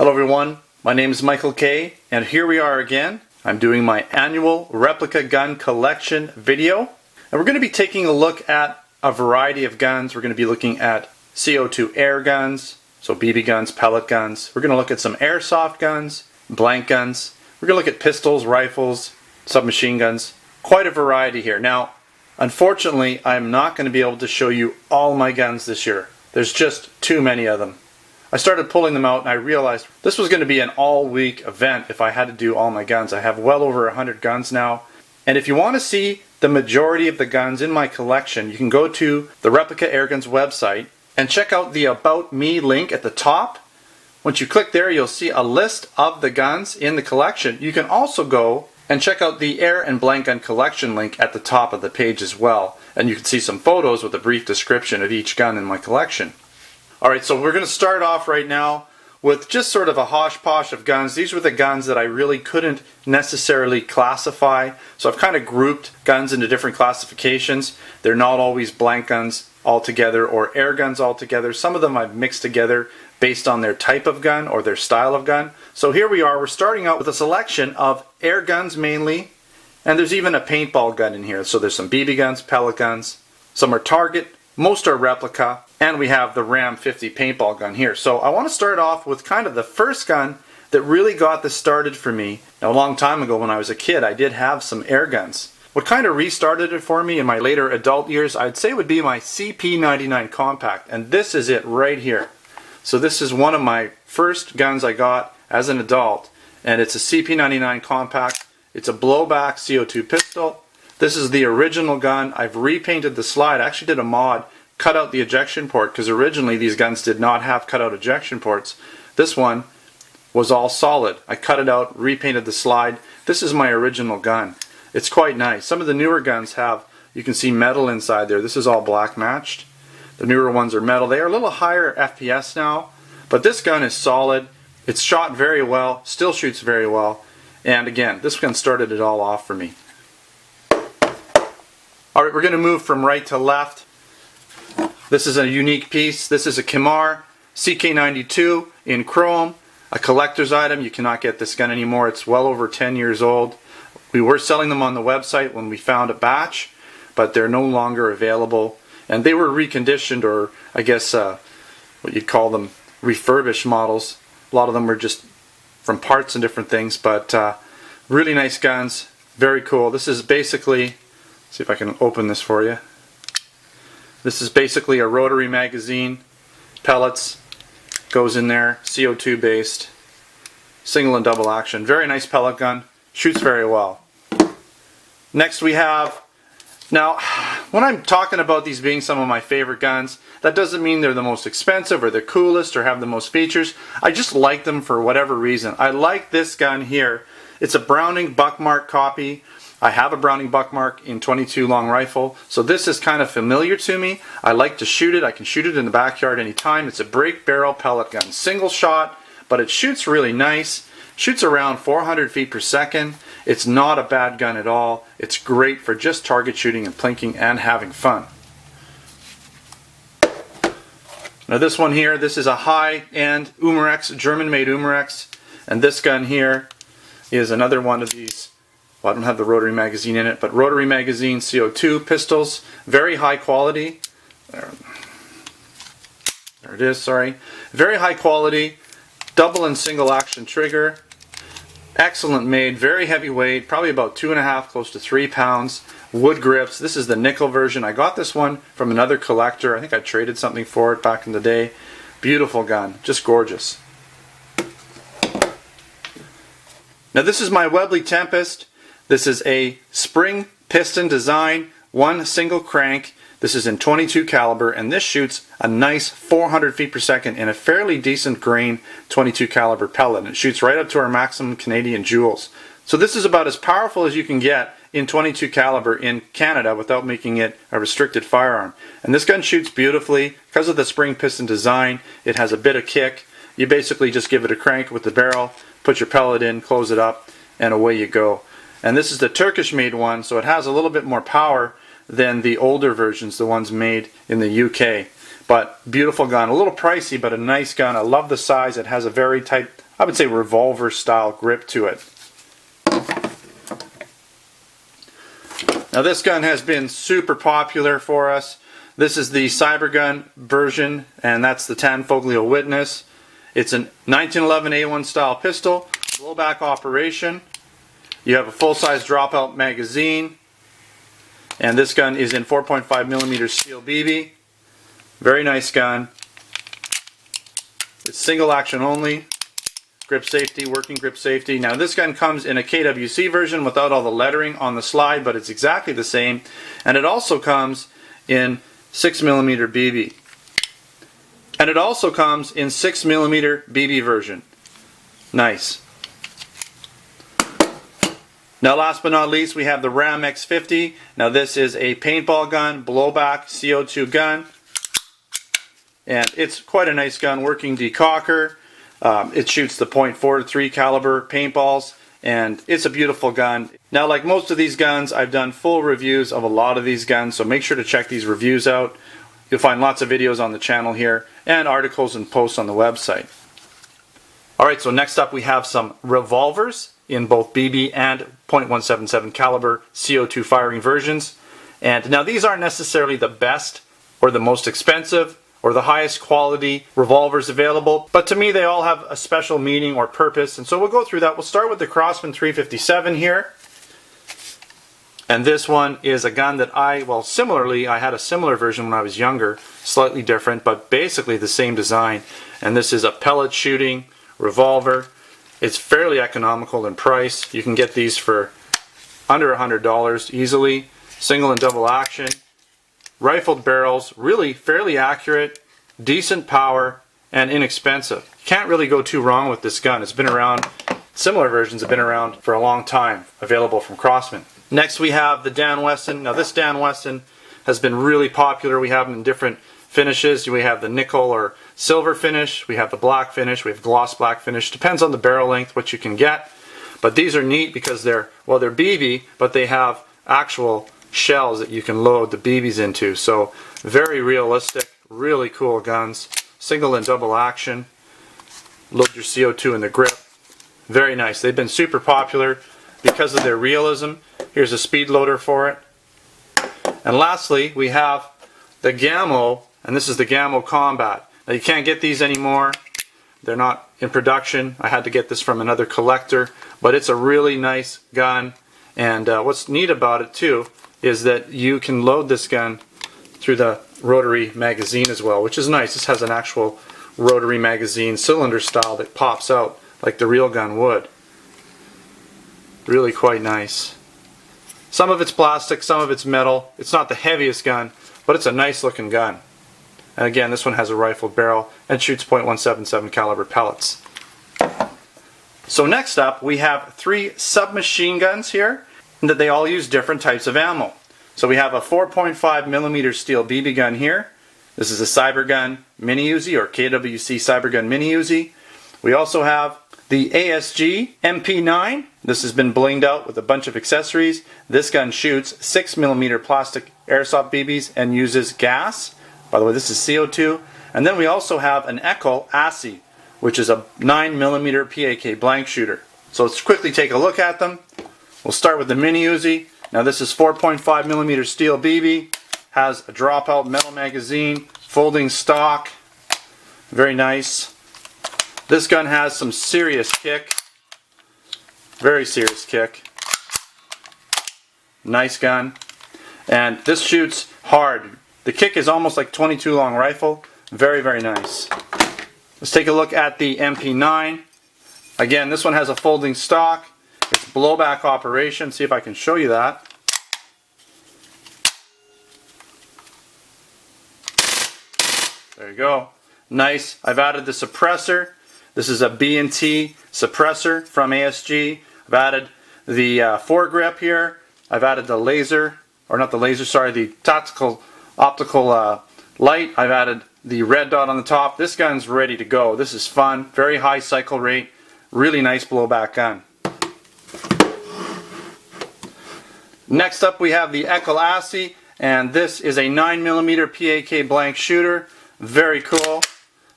Hello everyone, my name is Michael K, and here we are again. I'm doing my annual replica gun collection video, and we're going to be taking a look at a variety of guns. We're going to be looking at CO2 air guns, so BB guns, pellet guns. We're going to look at some airsoft guns, blank guns. We're going to look at pistols, rifles, submachine guns. Quite a variety here. Now, unfortunately, I'm not going to be able to show you all my guns this year. There's just too many of them. I started pulling them out and I realized this was going to be an all-week event if I had to do all my guns. I have well over 100 guns now. And if you want to see the majority of the guns in my collection, you can go to the Replica Airguns website and check out the About Me link at the top. Once you click there, you'll see a list of the guns in the collection. You can also go and check out the Air and Blank Gun collection link at the top of the page as well. And you can see some photos with a brief description of each gun in my collection. Alright, so we're going to start off right now with just sort of a hodgepodge of guns. These were the guns that I really couldn't necessarily classify. So I've kind of grouped guns into different classifications. They're not always blank guns altogether or air guns altogether. Some of them I've mixed together based on their type of gun or their style of gun. So here we are, we're starting out with a selection of air guns mainly, and there's even a paintball gun in here. So there's some BB guns, pellet guns, some are target, most are replica, and we have the Ram 50 paintball gun here. So I want to start off with kind of the first gun that really got this started for me. Now, a long time ago when I was a kid, I did have some air guns. What kind of restarted it for me in my later adult years, I'd say would be my CP99 Compact, and this is it right here. So this is one of my first guns I got as an adult, and it's a CP99 Compact. It's a blowback CO2 pistol. This is the original gun. I've repainted the slide. I actually did a mod, cut out the ejection port, because originally these guns did not have cutout ejection ports. This one was all solid. I cut it out, repainted the slide. This is my original gun. It's quite nice. Some of the newer guns have, you can see metal inside there. This is all black matched. The newer ones are metal. They are a little higher FPS now, but this gun is solid. It's shot very well, still shoots very well, and again, this gun started it all off for me. Alright, we're going to move from right to left. This is a unique piece. This is a Kimar CK92 in chrome, a collector's item. You cannot get this gun anymore. It's well over 10 years old. We were selling them on the website when we found a batch, but they're no longer available. And they were reconditioned, or I guess what you'd call them, refurbished models. A lot of them were just from parts and different things, but really nice guns, very cool. This is basically, see if I can open this for you. This is basically a rotary magazine, pellets, goes in there, CO2 based, single and double action. Very nice pellet gun, shoots very well. Next we have, now when I'm talking about these being some of my favorite guns, that doesn't mean they're the most expensive or the coolest or have the most features. I just like them for whatever reason. I like this gun here. It's a Browning Buckmark copy. I have a Browning Buckmark in 22 long rifle, so this is kind of familiar to me. I like to shoot it. I can shoot it in the backyard anytime. It's a break barrel pellet gun. Single shot, but it shoots really nice. Shoots around 400 feet per second. It's not a bad gun at all. It's great for just target shooting and plinking and having fun. Now this one here, this is a high-end Umarex, German-made Umarex, and this gun here is another one of these. Well, I don't have the rotary magazine in it, but rotary magazine CO2 pistols, very high quality. There it is, sorry. Very high quality, double and single action trigger. Excellent made, very heavyweight, probably about 2.5, close to 3 pounds. Wood grips. This is the nickel version. I got this one from another collector. I think I traded something for it back in the day. Beautiful gun, just gorgeous. Now this is my Webley Tempest. This is a spring piston design, one single crank. This is in 22 caliber, and this shoots a nice 400 feet per second in a fairly decent grain 22 caliber pellet. And it shoots right up to our maximum Canadian joules. So this is about as powerful as you can get in 22 caliber in Canada without making it a restricted firearm. And this gun shoots beautifully because of the spring piston design. It has a bit of kick. You basically just give it a crank with the barrel, put your pellet in, close it up, and away you go. And this is the Turkish made one, so it has a little bit more power than the older versions, the ones made in the UK. But beautiful gun, a little pricey, but a nice gun. I love the size. It has a very tight I would say, revolver style grip to it. Now this gun has been super popular for us. This is the Cybergun version, and that's the Tanfoglio Witness. It's a 1911 A1 style pistol, blowback operation. You have a full-size dropout magazine, and this gun is in 4.5mm steel BB. Very nice gun. It's single action only. Grip safety, working grip safety. Now this gun comes in a KWC version without all the lettering on the slide, but it's exactly the same. And it also comes in 6mm BB. And it also comes in 6mm BB version. Nice. Now last but not least, we have the Ram X50. Now this is a paintball gun, blowback CO2 gun. And it's quite a nice gun, working decocker. It shoots the .43 caliber paintballs, and it's a beautiful gun. Now, like most of these guns, I've done full reviews of a lot of these guns, so make sure to check these reviews out. You'll find lots of videos on the channel here, and articles and posts on the website. Alright, so next up we have some revolvers in both BB and .177 caliber CO2 firing versions. And now these aren't necessarily the best or the most expensive or the highest quality revolvers available, but to me they all have a special meaning or purpose, and so we'll go through that. We'll start with the Crosman 357 here, and this one is a gun that similarly, I had a similar version when I was younger, slightly different, but basically the same design, and this is a pellet shooting revolver. It's fairly economical in price. You can get these for under $100 easily, single and double action. Rifled barrels, really fairly accurate, decent power, and inexpensive. You can't really go too wrong with this gun. It's been around, similar versions have been around for a long time, available from Crosman. Next we have the Dan Wesson. Now this Dan Wesson has been really popular. We have them in different finishes. We have the nickel or silver finish, we have the black finish, we have gloss black finish. Depends on the barrel length what you can get. But these are neat because they're BB, but they have actual shells that you can load the BBs into. So very realistic, really cool guns. Single and double action. Load your CO2 in the grip. Very nice. They've been super popular because of their realism. Here's a speed loader for it. And lastly, we have the Gamo, and this is the Gamo Combat. Now you can't get these anymore. They're not in production. I had to get this from another collector, but it's a really nice gun. And what's neat about it too is that you can load this gun through the rotary magazine as well, which is nice. This has an actual rotary magazine, cylinder style, that pops out like the real gun would. Really quite nice. Some of it's plastic, some of it's metal. It's not the heaviest gun, but it's a nice looking gun. And again, this one has a rifled barrel and shoots .177 caliber pellets. So next up, we have 3 submachine guns here, and that they all use different types of ammo. So we have a 4.5mm steel BB gun here. This is a Cybergun Mini Uzi, or KWC Cybergun Mini Uzi. We also have the ASG MP9. This has been blinged out with a bunch of accessories. This gun shoots 6mm plastic airsoft BBs and uses gas. By the way, this is CO2. And then we also have an Echo ASI, which is a 9mm PAK blank shooter. So let's quickly take a look at them. We'll start with the Mini Uzi. Now this is 4.5mm steel BB, has a dropout metal magazine, folding stock, very nice. This gun has some serious kick, very serious kick. Nice gun. And this shoots hard. The kick is almost like 22 long rifle, very, very nice. Let's take a look at the MP9. Again, this one has a folding stock. It's blowback operation. See if I can show you that. There you go. Nice. I've added the suppressor. This is a B&T suppressor from ASG. I've added the foregrip here. I've added the laser, or not the laser, sorry, the tactical optical light. I've added the red dot on the top. This gun's ready to go. This is fun. Very high cycle rate. Really nice blowback gun. Next up we have the Echo ASI, and this is a 9mm PAK blank shooter. Very cool.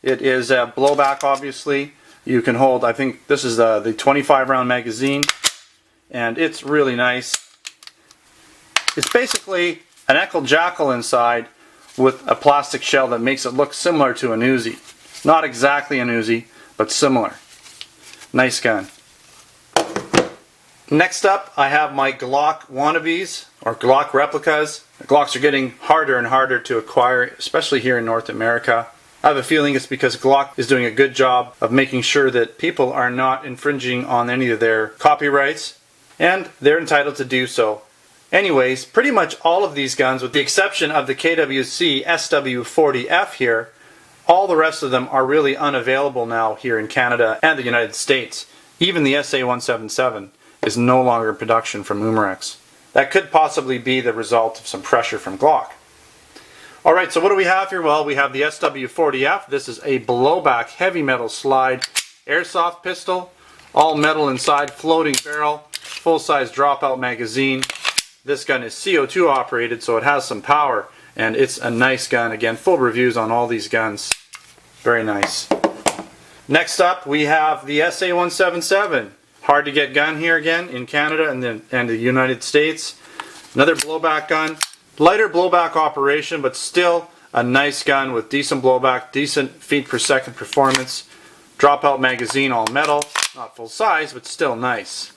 It is a blowback, obviously. You can hold, I think this is the 25 round magazine, and it's really nice. It's basically an Echo Jackal inside with a plastic shell that makes it look similar to an Uzi. Not exactly an Uzi, but similar. Nice gun. Next up, I have my Glock wannabes, or Glock replicas. The Glocks are getting harder and harder to acquire, especially here in North America. I have a feeling it's because Glock is doing a good job of making sure that people are not infringing on any of their copyrights, and they're entitled to do so. Anyways, pretty much all of these guns, with the exception of the KWC SW40F here, all the rest of them are really unavailable now here in Canada and the United States. Even the SA-177 is no longer in production from Umarex. That could possibly be the result of some pressure from Glock. Alright, so what do we have here? Well, we have the SW40F. This is a blowback heavy metal slide airsoft pistol, all metal inside, floating barrel, full-size dropout magazine. This gun is CO2 operated, so it has some power, and it's a nice gun. Again, full reviews on all these guns. Very nice. Next up, we have the SA-177. Hard to get gun here again in Canada and the United States. Another blowback gun. Lighter blowback operation, but still a nice gun with decent blowback, decent feet per second performance. Dropout magazine, all metal. Not full size, but still nice.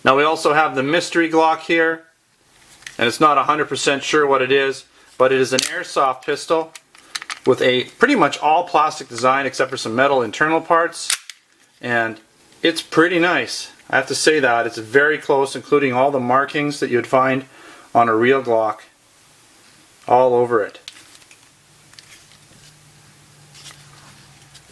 Now we also have the mystery Glock here. And it's not 100% sure what it is, but it is an airsoft pistol with a pretty much all plastic design except for some metal internal parts. And it's pretty nice. I have to say that. It's very close, including all the markings that you'd find on a real Glock all over it.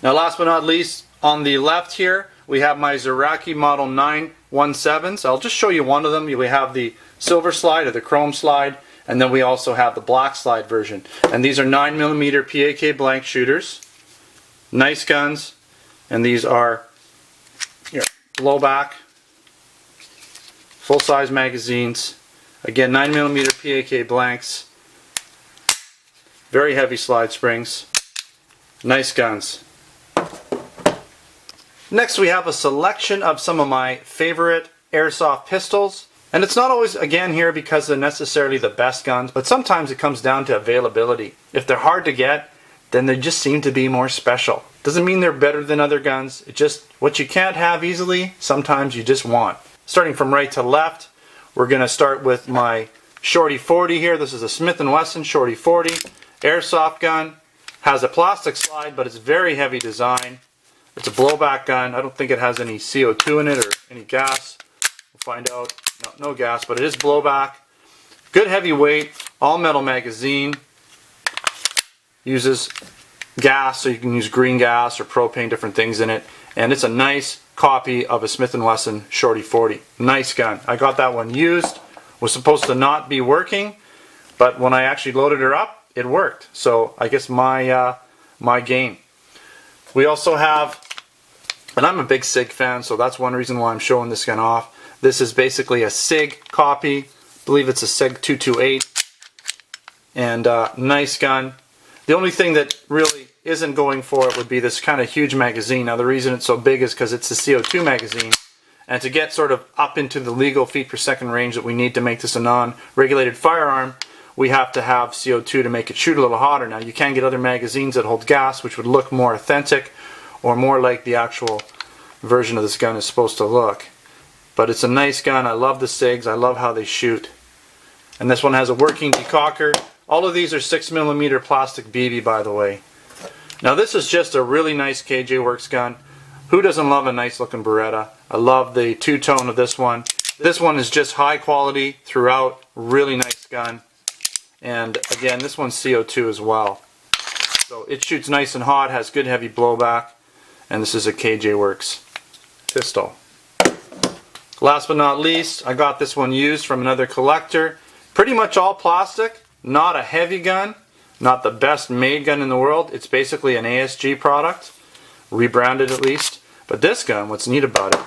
Now last but not least, on the left here we have my Zeraki Model 917s. I'll just show you one of them. We have the silver slide or the chrome slide, and then we also have the black slide version. And these are 9mm PAK blank shooters. Nice guns, and these are blowback, full-size magazines. Again, 9mm PAK blanks, very heavy slide springs, nice guns. Next we have a selection of some of my favorite airsoft pistols. And it's not always, again, here because they're necessarily the best guns, but sometimes it comes down to availability. If they're hard to get, then they just seem to be more special. Doesn't mean they're better than other guns, it's just what you can't have easily, sometimes you just want. Starting from right to left, we're going to start with my Shorty 40 here. This is a Smith & Wesson Shorty 40 airsoft gun. Has a plastic slide, but it's very heavy design. It's a blowback gun. I don't think it has any CO2 in it or any gas. We'll find out. No gas, but it is blowback. Good heavy weight, all metal magazine. Uses gas, so you can use green gas or propane, different things in it. And it's a nice copy of a Smith & Wesson Shorty 40. Nice gun. I got that one used. Was supposed to not be working, but when I actually loaded her up, it worked. So I guess my game. We also have, and I'm a big SIG fan, so that's one reason why I'm showing this gun off. This is basically a SIG copy. I believe it's a SIG 228. And nice gun. The only thing that really isn't going for it would be this kind of huge magazine. Now the reason it's so big is because it's a CO2 magazine. And to get sort of up into the legal feet per second range that we need to make this a non-regulated firearm, we have to have CO2 to make it shoot a little hotter. Now you can get other magazines that hold gas, which would look more authentic or more like the actual version of this gun is supposed to look. But it's a nice gun. I love the SIGs. I love how they shoot. And this one has a working decocker. All of these are 6mm plastic BB, by the way. Now this is just a really nice KJ Works gun. Who doesn't love a nice looking Beretta? I love the two-tone of this one. This one is just high quality throughout. Really nice gun. And again, this one's CO2 as well. So it shoots nice and hot, has good heavy blowback. And this is a KJ Works pistol. Last but not least, I got this one used from another collector. Pretty much all plastic, not a heavy gun, not the best made gun in the world. It's basically an ASG product, rebranded at least. But this gun, what's neat about it,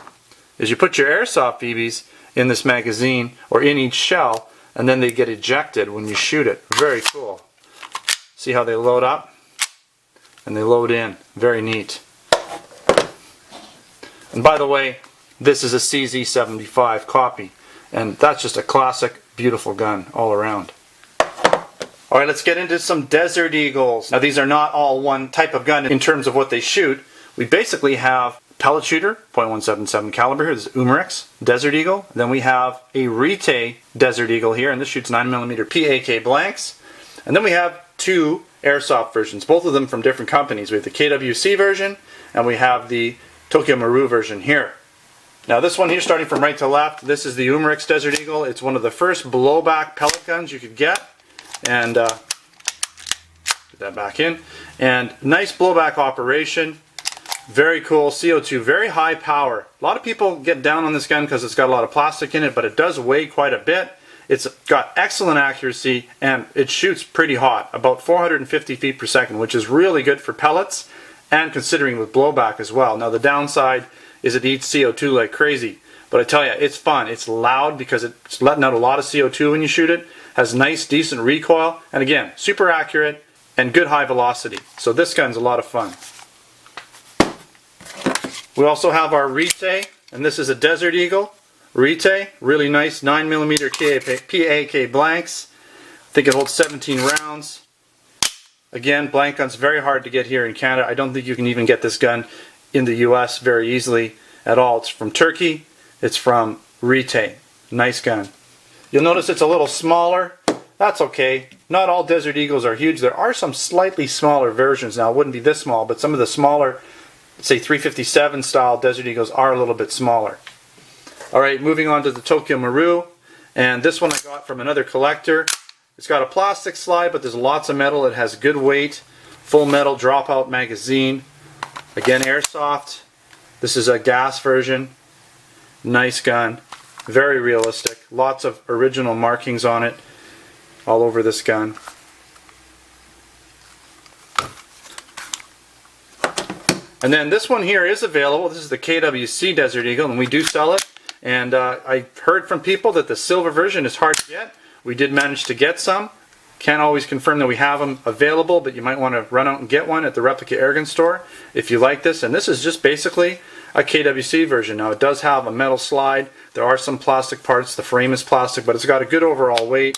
is you put your airsoft BBs in this magazine, or in each shell, and then they get ejected when you shoot it. Very cool. See how they load up? And they load in. Very neat. And by the way, this is a CZ75 copy, and that's just a classic, beautiful gun all around. Alright, let's get into some Desert Eagles. Now these are not all one type of gun in terms of what they shoot. We basically have pellet shooter, .177 caliber here, this is Umarex Desert Eagle. Then we have a Rite Desert Eagle here, and this shoots 9mm PAK blanks. And then we have two Airsoft versions, both of them from different companies. We have the KWC version, and we have the Tokyo Maru version here. Now this one here, starting from right to left, this is the Umarex Desert Eagle. It's one of the first blowback pellet guns you could get. And put that back in. And nice blowback operation. Very cool. CO2, very high power. A lot of people get down on this gun because it's got a lot of plastic in it, but it does weigh quite a bit. It's got excellent accuracy, and it shoots pretty hot, about 450 feet per second, which is really good for pellets, and considering with blowback as well. Now the downside is it eats CO2 like crazy, but I tell you, it's fun. It's loud because it's letting out a lot of CO2 when you shoot it. Has nice, decent recoil, and again, super accurate and good high velocity. So this gun's a lot of fun. We also have our Rite, and this is a Desert Eagle. Rite, really nice 9mm PAK blanks. I think it holds 17 rounds. Again, blank gun's very hard to get here in Canada. I don't think you can even get this gun in the US very easily at all. It's from Turkey. It's from Rite. Nice gun. You'll notice it's a little smaller. That's okay. Not all Desert Eagles are huge. There are some slightly smaller versions. Now, it wouldn't be this small, but some of the smaller, say 357 style Desert Eagles are a little bit smaller. Alright, moving on to the Tokyo Maru, and this one I got from another collector. It's got a plastic slide, but there's lots of metal. It has good weight, full metal dropout magazine. Again, Airsoft. This is a gas version. Nice gun, very realistic. Lots of original markings on it all over this gun. And then this one here is available. This is the KWC Desert Eagle, and we do sell it. And I heard from people that the silver version is hard to get. We did manage to get some. Can't always confirm that we have them available, but you might want to run out and get one at the Replica Airgun store if you like this. And this is just basically a KWC version. Now it does have a metal slide. There are some plastic parts. The frame is plastic, but it's got a good overall weight.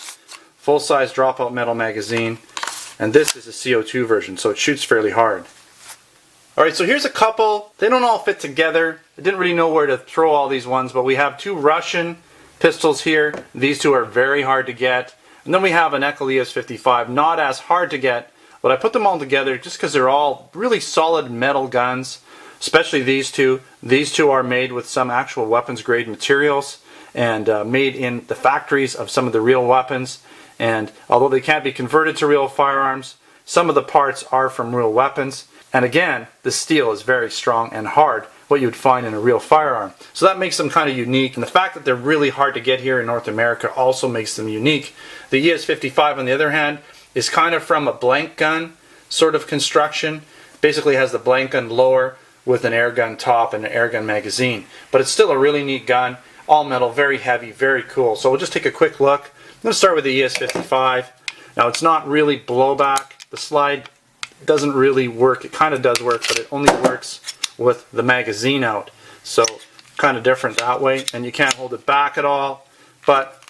Full-size dropout metal magazine. And this is a CO2 version, so it shoots fairly hard. Alright, so here's a couple. They don't all fit together. I didn't really know where to throw all these ones, but we have two Russian pistols here. These two are very hard to get. And then we have an Eckel ES55, not as hard to get, but I put them all together just because they're all really solid metal guns, especially these two. These two are made with some actual weapons grade materials and made in the factories of some of the real weapons. And although they can't be converted to real firearms, some of the parts are from real weapons. And again, the steel is very strong and hard, what you would find in a real firearm. So that makes them kind of unique. And the fact that they're really hard to get here in North America also makes them unique. The ES55, on the other hand, is kind of from a blank gun sort of construction. Basically has the blank gun lower with an airgun top and an airgun magazine. But it's still a really neat gun. All metal, very heavy, very cool. So we'll just take a quick look. I'm going to start with the ES55. Now it's not really blowback. The slide doesn't really work. It kind of does work, but it only works with the magazine out. So kind of different that way. And you can't hold it back at all. But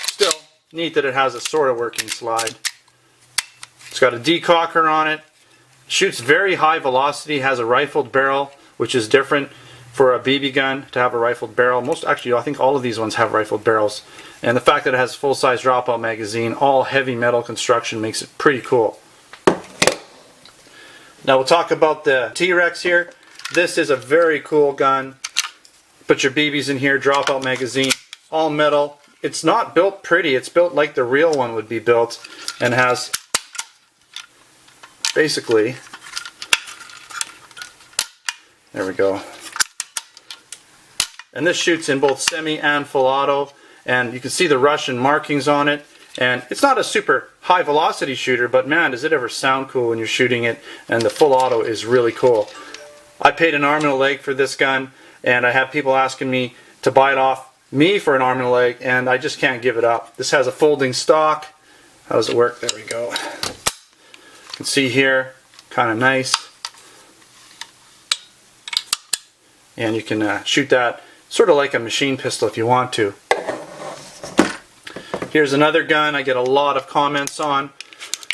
still, neat that it has a sort of working slide. It's got a decocker on it. Shoots very high velocity. Has a rifled barrel, which is different for a BB gun to have a rifled barrel. Actually, I think all of these ones have rifled barrels. And the fact that it has full-size dropout magazine, all heavy metal construction, makes it pretty cool. Now we'll talk about the T-Rex here. This is a very cool gun. Put your BBs in here, dropout magazine, all metal. It's not built pretty, it's built like the real one would be built, and has basically, there we go. And this shoots in both semi and full auto, and you can see the Russian markings on it. And it's not a super high velocity shooter, but man, does it ever sound cool when you're shooting it, and the full auto is really cool. I paid an arm and a leg for this gun, and I have people asking me to buy it off me for an arm and a leg, and I just can't give it up. This has a folding stock. How does it work? There we go. You can see here, kind of nice. and you can shoot that sort of like a machine pistol if you want to. Here's another gun I get a lot of comments on.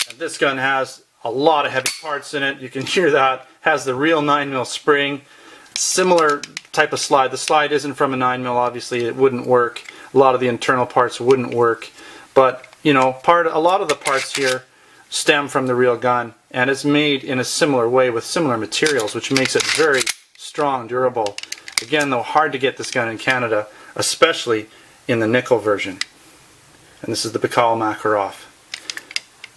And this gun has a lot of heavy parts in it. You can hear that. Has the real 9mm spring. Similar type of slide. The slide isn't from a 9mm, obviously it wouldn't work. A lot of the internal parts wouldn't work. But you know, a lot of the parts here stem from the real gun, and it's made in a similar way with similar materials, which makes it very strong, durable. Again though, hard to get this gun in Canada, especially in the nickel version. And this is the Baikal Makarov.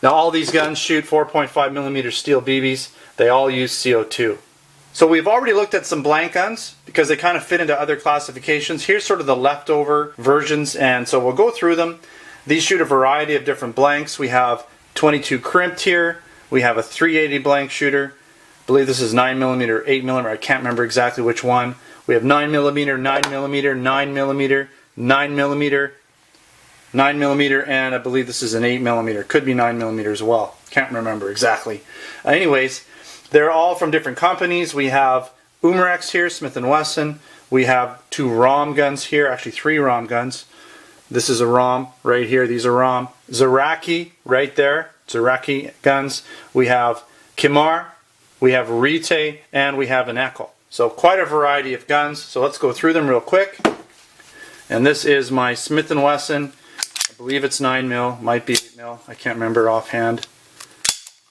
Now all these guns shoot 4.5mm steel BBs. They all use CO2. So we've already looked at some blank guns because they kind of fit into other classifications. Here's sort of the leftover versions, and so we'll go through them. These shoot a variety of different blanks. We have 22 crimped here. We have a 380 blank shooter. I believe this is 9mm or 8mm. I can't remember exactly which one. We have 9mm, 9mm, 9mm, 9mm, 9mm, and I believe this is an 8mm. Could be 9mm as well. Can't remember exactly. Anyways, they're all from different companies. We have Umarex here, Smith & Wesson. We have 2 ROM guns here, actually 3 ROM guns. This is a ROM right here. These are ROM. Zeraki right there. Zeraki guns. We have Kimar. We have Rite, and we have an Echo. So quite a variety of guns. So let's go through them real quick. And this is my Smith & Wesson. I believe it's 9mm, might be 8mm. I can't remember offhand.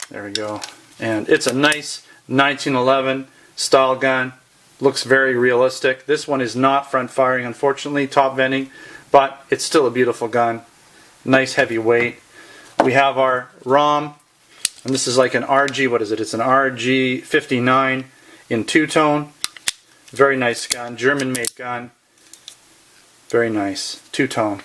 There we go. And it's a nice 1911 style gun. Looks very realistic. This one is not front firing, unfortunately, top venting, but it's still a beautiful gun. Nice heavy weight. We have our ROM, and this is like an RG, what is it? It's an RG 59 in two-tone. Very nice gun, German-made gun. Very nice, two-tone.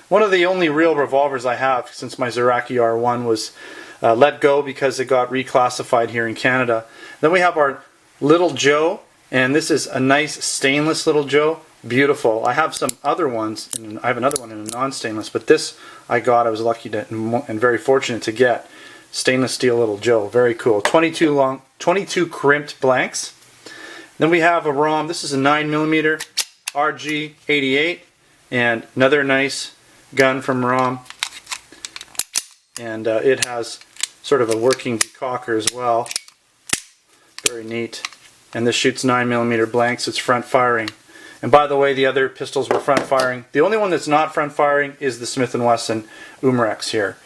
One of the only real revolvers I have since my Zeraki R1 was let go because it got reclassified here in Canada. Then we have our Little Joe, and this is a nice stainless Little Joe. Beautiful. I have some other ones, and I have another one in a non-stainless, but this I was lucky to and very fortunate to get. Stainless steel Little Joe. Very cool. 22 crimped blanks. Then we have a ROM. This is a 9mm RG 88, and another nice gun from ROM. And it has sort of a working decocker as well. Very neat. And this shoots 9mm blanks. It's front firing. And by the way, the other pistols were front firing. The only one that's not front firing is the Smith & Wesson Umarex here.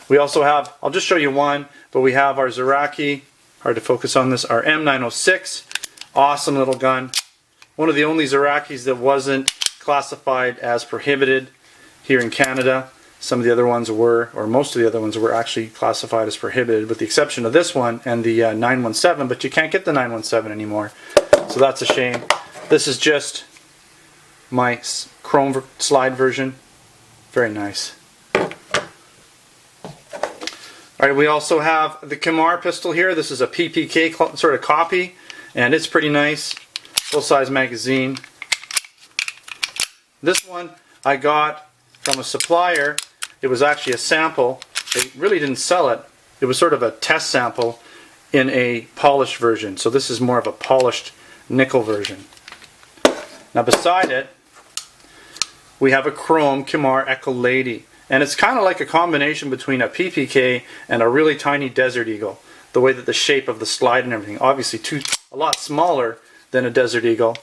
We also have, I'll just show you one, but we have our Zeraki, hard to focus on this, our M906. Awesome little gun. One of the only Zerakis that wasn't classified as prohibited here in Canada. Some of the other ones were, or most of the other ones were actually classified as prohibited, with the exception of this one and the 917, but you can't get the 917 anymore. So that's a shame. This is just my chrome slide version. Very nice. Alright, we also have the Kimar pistol here. This is a PPK sort of copy, and it's pretty nice. Full-size magazine. This one I got from a supplier. It was actually a sample. They really didn't sell it. It was sort of a test sample in a polished version. So this is more of a polished nickel version. Now beside it, we have a chrome Kimar Echo Lady. And it's kind of like a combination between a PPK and a really tiny Desert Eagle. The way that the shape of the slide and everything. Obviously a lot smaller than a Desert Eagle,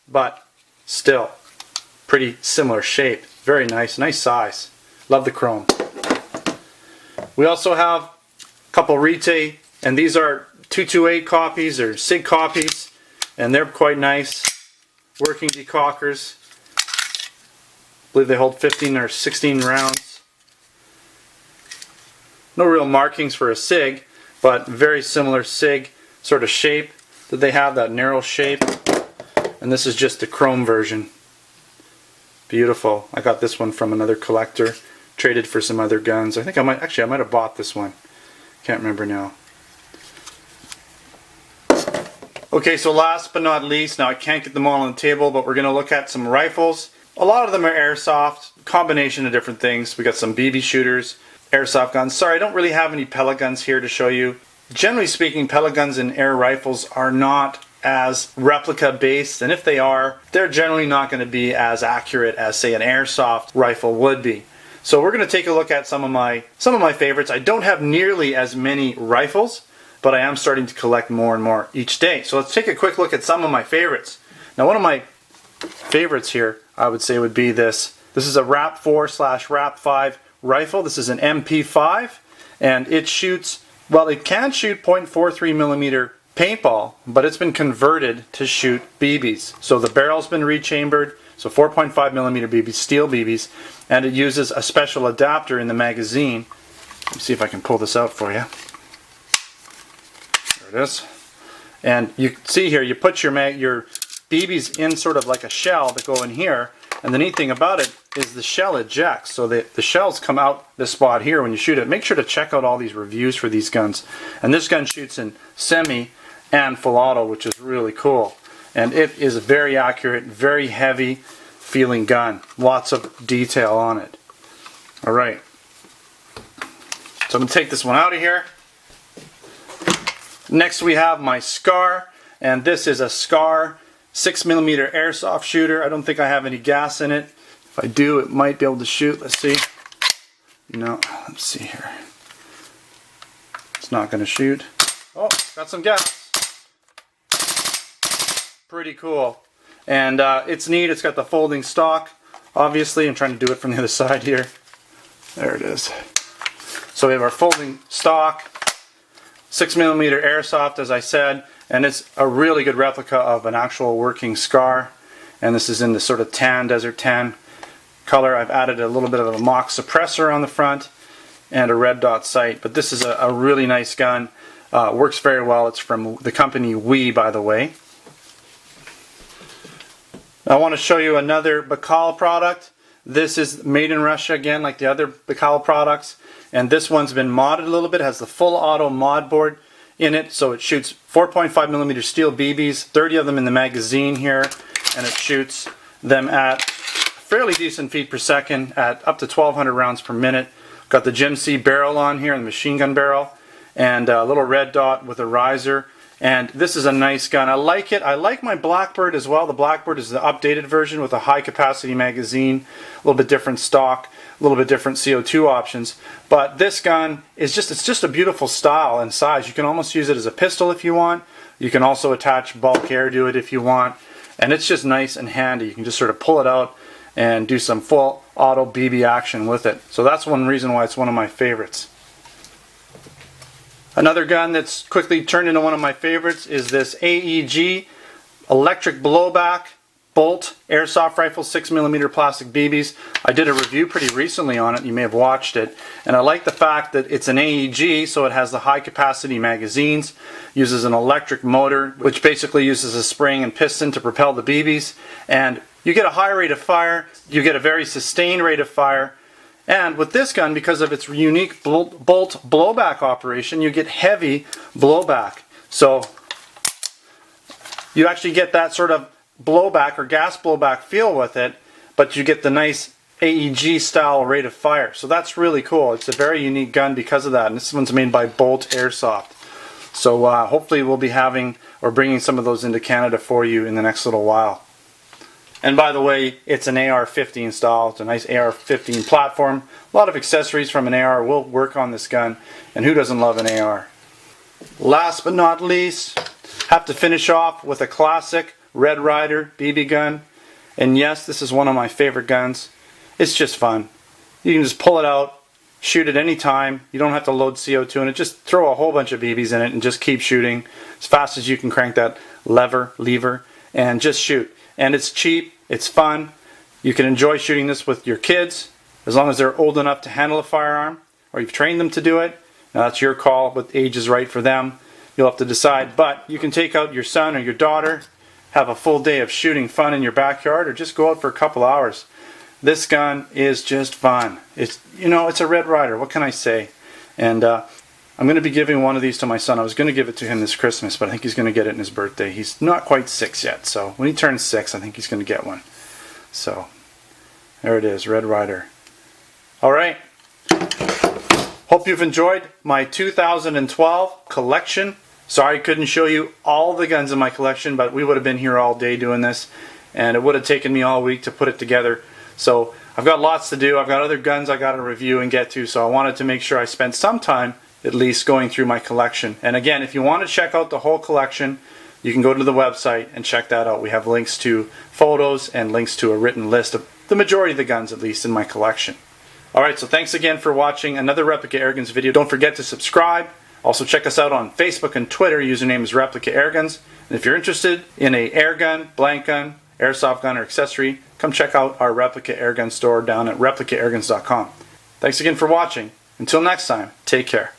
but still pretty similar shape. Very nice, nice size. Love the chrome. We also have a couple Rite, and these are 228 copies or SIG copies, and they're quite nice. Working decockers. I believe they hold 15 or 16 rounds. No real markings for a SIG, but very similar SIG sort of shape that they have, that narrow shape. And this is just the chrome version. Beautiful. I got this one from another collector. Traded for some other guns. I think I might have bought this one. Can't remember now. Okay, so last but not least, now I can't get them all on the table, but we're going to look at some rifles. A lot of them are airsoft, combination of different things. We got some BB shooters, airsoft guns. Sorry, I don't really have any pellet guns here to show you. Generally speaking, pellet guns and air rifles are not as replica based, and if they are, they're generally not going to be as accurate as, say, an airsoft rifle would be. So we're going to take a look at some of my favorites. I don't have nearly as many rifles, but I am starting to collect more and more each day. So let's take a quick look at some of my favorites. Now, one of my favorites here, I would say, would be this. This is a RAP 4/RAP 5 rifle. This is an MP5, and it shoots, well, it can shoot .43 millimeter paintball, but it's been converted to shoot BBs. So the barrel's been rechambered, so 4.5 millimeter BBs, steel BBs, and it uses a special adapter in the magazine. Let me see if I can pull this out for you. There it is. And you see here, you put your BBs in sort of like a shell that go in here, and the neat thing about it is the shell ejects. So the shells come out this spot here when you shoot it. Make sure to check out all these reviews for these guns. And this gun shoots in semi and full auto, which is really cool. And it is a very accurate, very heavy feeling gun. Lots of detail on it. Alright. So I'm going to take this one out of here. Next we have my SCAR, and this is a SCAR 6mm airsoft shooter. I don't think I have any gas in it. If I do, it might be able to shoot. Let's see. No, let's see here. It's not going to shoot. Oh, got some gas. Pretty cool. And it's neat. It's got the folding stock. Obviously, I'm trying to do it from the other side here. There it is. So we have our folding stock. 6mm airsoft, as I said, and it's a really good replica of an actual working SCAR. And this is in the sort of tan, desert tan color. I've added a little bit of a mock suppressor on the front and a red dot sight. But this is a really nice gun. Works very well. It's from the company WE, by the way. I want to show you another Baikal product. This is made in Russia again, like the other Baikal products. And this one's been modded a little bit. It has the full auto mod board in it. So it shoots 4.5mm steel BBs, 30 of them in the magazine here. And it shoots them at fairly decent feet per second at up to 1,200 rounds per minute. Got the Gen C barrel on here, and the machine gun barrel. And a little red dot with a riser. And this is a nice gun. I like it. I like my Blackbird as well. The Blackbird is the updated version with a high capacity magazine, a little bit different stock, a little bit different CO2 options. But this gun is just a beautiful style and size. You can almost use it as a pistol if you want. You can also attach bulk air to it if you want. And it's just nice and handy. You can just sort of pull it out and do some full auto BB action with it. So that's one reason why it's one of my favorites. Another gun that's quickly turned into one of my favorites is this AEG electric blowback bolt airsoft rifle, 6mm plastic BBs. I did a review pretty recently on it. You may have watched it. And I like the fact that it's an AEG, so it has the high capacity magazines, uses an electric motor, which basically uses a spring and piston to propel the BBs. And you get a high rate of fire. You get a very sustained rate of fire. And with this gun, because of its unique bolt blowback operation, you get heavy blowback. So you actually get that sort of blowback or gas blowback feel with it, but you get the nice AEG style rate of fire. So that's really cool. It's a very unique gun because of that. And this one's made by Bolt Airsoft. So hopefully we'll be having or bringing some of those into Canada for you in the next little while. And by the way, it's an AR-15 style. It's a nice AR-15 platform. A lot of accessories from an AR will work on this gun. And who doesn't love an AR? Last but not least, have to finish off with a classic Red Ryder BB gun. And yes, this is one of my favorite guns. It's just fun. You can just pull it out, shoot it any time. You don't have to load CO2 in it. Just throw a whole bunch of BBs in it and just keep shooting as fast as you can. Crank that lever, and just shoot. And it's cheap, it's fun. You can enjoy shooting this with your kids as long as they're old enough to handle a firearm, or you've trained them to do it. Now that's your call, what age is right for them. You'll have to decide, but you can take out your son or your daughter, have a full day of shooting fun in your backyard, or just go out for a couple hours. This gun is just fun. It's a Red Ryder, what can I say? And I'm going to be giving one of these to my son. I was going to give it to him this Christmas, but I think he's going to get it in his birthday. He's not quite 6 yet, so when he turns 6, I think he's going to get one. So, there it is, Red Ryder. Alright, hope you've enjoyed my 2012 collection Sorry I couldn't show you all the guns in my collection, but we would have been here all day doing this, and it would have taken me all week to put it together. So I've got lots to do. I've got other guns I got to review and get to, so I wanted to make sure I spent some time at least going through my collection. And again, if you want to check out the whole collection, you can go to the website and check that out. We have links to photos and links to a written list of the majority of the guns, at least in my collection. Alright, so thanks again for watching another Replica Airguns video. Don't forget to subscribe. Also check us out on Facebook and Twitter. Username is Replica Airguns. And if you're interested in a airgun, blank gun, airsoft gun, or accessory, come check out our Replica Airgun store down at replicaairguns.com. Thanks again for watching. Until next time, take care.